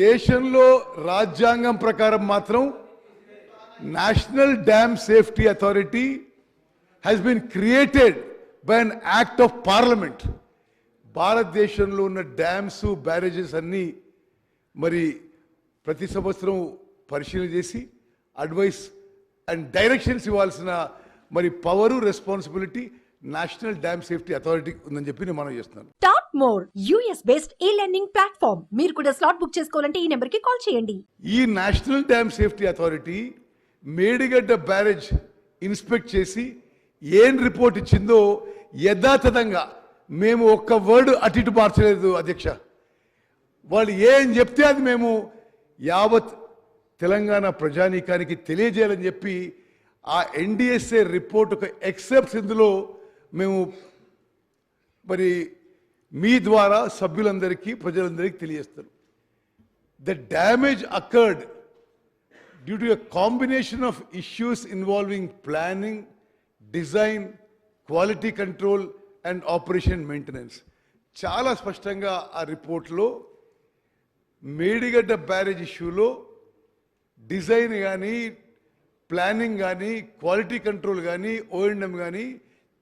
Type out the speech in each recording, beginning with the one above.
దేశంలో రాజ్యాంగం ప్రకారం మాత్రం national dam safety authority has been created by an act of parliament. భారతదేశంలో ఉన్న డ్యామ్స్ బ్యారేజెస్ అన్నీ మరి ప్రతి సంవత్సరం పరిశీలన చేసి అడ్వైస్ అండ్ డైరెక్షన్స్ ఇవ్వాల్సిన మరి power responsibility national dam safety authority ఉందని చెప్పి నేను మనం చేస్తున్నాను. Top more US based e-learning platform. మీరు కూడా స్లాట్ బుక్ చేసుకోవాలంటే ఈ నెంబర్ కి కాల్ చేయండి. ఈ national dam safety authority Medigadda barrage inspect చేసి ఏం రిపోర్ట్ ఇచ్చిందో యథాతథంగా మేము ఒక్క వర్డ్ అటు ఇటు మార్చలేదు అధ్యక్ష. వాళ్ళు ఏం చెప్తే అది మేము యావత్ తెలంగాణ ప్రజానీకానికి తెలియజేయాలని చెప్పి ఆ NDSA రిపోర్ట్ ఒక ఎక్సెప్ట్స్ ఇందులో మేము మరి మీ ద్వారా సభ్యులందరికీ ప్రజలందరికీ తెలియజేస్తారు. The damage occurred due to a combination of issues involving planning, design, quality control and operation maintenance. చాలా స్పష్టంగా ఆ రిపోర్ట్లో మేడిగడ్డ బ్యారేజ్ ఇష్యూలో డిజైన్ కానీ, ప్లానింగ్ కానీ, క్వాలిటీ కంట్రోల్ కానీ, O&M కానీ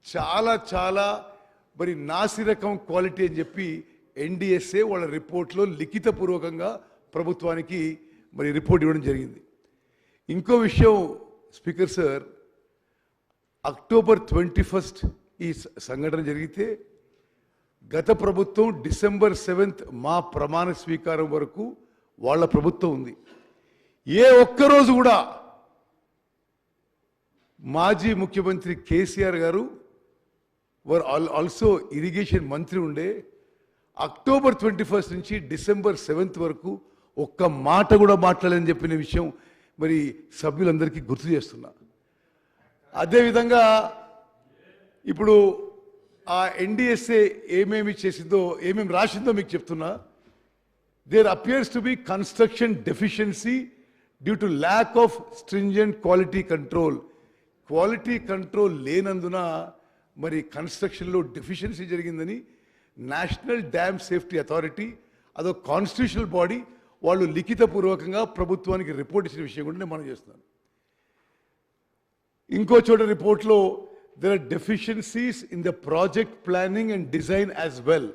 చాలా మరి నాసిరకం క్వాలిటీ అని చెప్పి NDSA వాళ్ళ రిపోర్ట్లో లిఖితపూర్వకంగా ప్రభుత్వానికి మరి రిపోర్ట్ ఇవ్వడం జరిగింది. ఇంకో విషయం స్పీకర్ సార్, అక్టోబర్ 21 ఈ సంఘటన జరిగితే గత ప్రభుత్వం డిసెంబర్ 7 మా ప్రమాణ స్వీకారం వరకు వాళ్ళ ప్రభుత్వం ఉంది. ఏ ఒక్కరోజు కూడా మాజీ ముఖ్యమంత్రి కేసీఆర్ గారు ఆల్సో ఇరిగేషన్ మంత్రి ఉండే అక్టోబర్ 21 నుంచి డిసెంబర్ 7 వరకు ఒక్క మాట కూడా మాట్లాడలేని చెప్పిన విషయం మరి సభ్యులందరికీ గుర్తు చేస్తున్నా. అదేవిధంగా ఇప్పుడు ఆ NDSA ఏమేమి చేసిందో, ఏమేమి రాసిందో మీకు చెప్తున్నా. There appears to be construction deficiency due to lack of stringent quality control. Quality control లేనందున మరి కన్స్ట్రక్షన్లో డెఫిషియన్సీ జరిగిందని నేషనల్ డ్యామ్ సేఫ్టీ అథారిటీ, అదో కాన్స్టిట్యూషనల్ బాడీ, వాళ్ళు లిఖితపూర్వకంగా ప్రభుత్వానికి రిపోర్ట్ ఇచ్చిన విషయం కూడా నేను మనం చేస్తున్నాను. ఇంకో చోట రిపోర్ట్లో there are deficiencies in the project planning and design as well.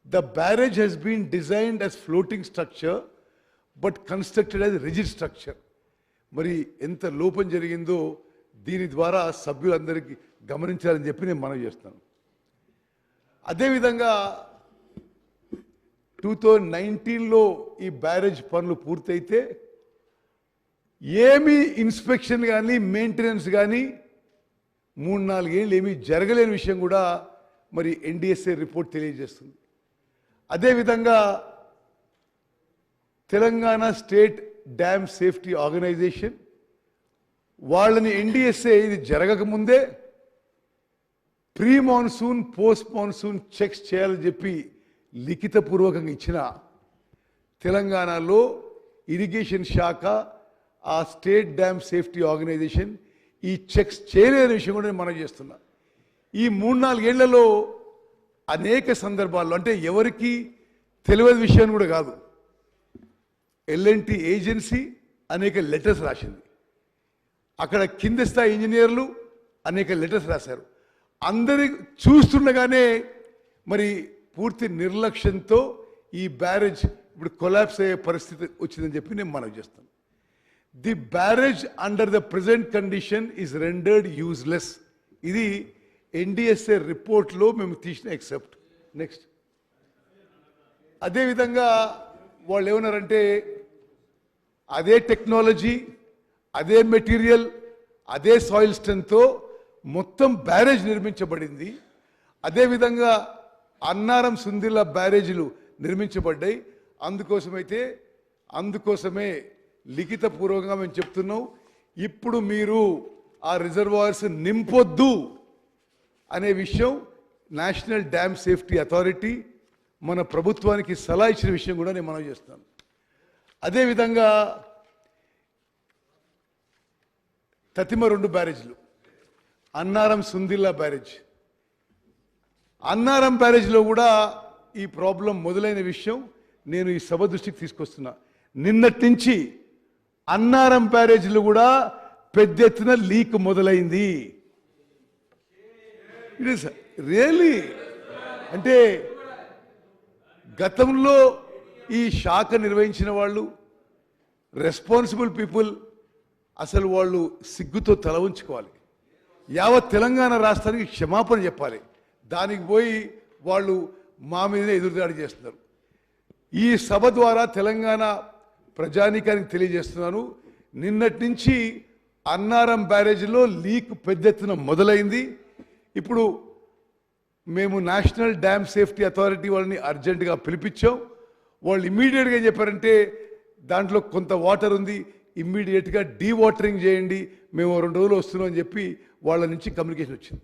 The barrage has been designed as floating structure but constructed as rigid structure. మరి ఎంత లోపం జరిగిందో దీని ద్వారా సభ్యులందరికీ గమనించాలని చెప్పి నేను మనవి చేస్తాను. అదేవిధంగా 2019లో ఈ బ్యారేజ్ పనులు పూర్తయితే ఏమీ ఇన్స్పెక్షన్ కానీ, మెయింటెనెన్స్ కానీ 3-4 ఏళ్ళు ఏమీ జరగలేని విషయం కూడా మరి NDSA రిపోర్ట్ తెలియజేస్తుంది. అదేవిధంగా Telangana state dam safety organisation వాళ్ళని NDSA ఇది జరగకముందే pre monsoon, post monsoon checks చేయాలని చెప్పి లిఖితపూర్వకంగా ఇచ్చిన తెలంగాణలో ఇరిగేషన్ శాఖ, ఆ స్టేట్ డ్యామ్ సేఫ్టీ ఆర్గనైజేషన్ ఈ చెక్స్ చేయలేని విషయం కూడా నేను మనం చేస్తున్నా. ఈ 3-4 ఏళ్లలో అనేక సందర్భాల్లో, అంటే ఎవరికి తెలియని విషయాన్ని కూడా కాదు, L&T ఏజెన్సీ అనేక లెటర్స్ రాసింది. అక్కడ కింద స్థాయి ఇంజనీర్లు అనేక లెటర్స్ రాశారు. అందరి చూస్తుండగానే మరి పూర్తి నిర్లక్ష్యంతో ఈ బ్యారేజ్ ఇప్పుడు కొలాప్స్ అయ్యే పరిస్థితి వచ్చిందని చెప్పి నేను మనవి చేస్తాను. The barrage under the present condition is rendered useless. ఇది NDSA రిపోర్ట్లో మేము తీసిన ఎక్సెప్ట్. నెక్స్ట్, అదేవిధంగా వాళ్ళు ఏమన్నారంటే అదే టెక్నాలజీ, అదే మెటీరియల్, అదే సాయిల్ స్ట్రెంగ్త్తో మొత్తం బ్యారేజ్ నిర్మించబడింది. అదేవిధంగా అన్నారం, సుందిల్ల బ్యారేజీలు నిర్మించబడ్డాయి. అందుకోసమే లిఖితపూర్వకంగా మేము చెప్తున్నాం, ఇప్పుడు మీరు ఆ రిజర్వాయర్స్ నింపొద్దు అనే విషయం నేషనల్ డ్యామ్ సేఫ్టీ అథారిటీ మన ప్రభుత్వానికి సలహా ఇచ్చిన విషయం కూడా నేను మనవి చేస్తాను. అదేవిధంగా తతిమ 2 బ్యారేజ్లు, అన్నారం, సుందిల్ల బ్యారేజ్. అన్నారం బ్యారేజ్లో కూడా ఈ ప్రాబ్లం మొదలైన విషయం నేను ఈ సభ దృష్టికి తీసుకొస్తున్నా. నిన్నటి నుంచి అన్నారం బ్యారేజ్లో కూడా పెద్ద ఎత్తున లీక్ మొదలైంది. ఇట్ ఇస్ రియల్లీ, అంటే గతంలో ఈ శాఖ నిర్వహించిన వాళ్ళు, రెస్పాన్సిబుల్ పీపుల్, అసలు వాళ్ళు సిగ్గుతో తల ఉంచుకోవాలి. యావత్ తెలంగాణ రాష్ట్రానికి క్షమాపణ చెప్పాలి. దానికి పోయి వాళ్ళు మా మీదనే ఎదురుదాడి చేస్తున్నారు. ఈ సభ ద్వారా తెలంగాణ ప్రజానీకానికి తెలియజేస్తున్నాను, నిన్నటి నుంచి అన్నారం బ్యారేజ్లో లీక్ పెద్ద ఎత్తున మొదలైంది. ఇప్పుడు మేము నేషనల్ డ్యామ్ సేఫ్టీ అథారిటీ వాళ్ళని అర్జెంటుగా పిలిపించాం. వాళ్ళు ఇమ్మీడియట్గా ఏం చెప్పారంటే దాంట్లో కొంత వాటర్ ఉంది, ఇమ్మీడియట్గా డీ వాటరింగ్ చేయండి, మేము 2 రోజులు వస్తున్నాం అని చెప్పి వాళ్ళ నుంచి కమ్యూనికేషన్ వచ్చింది.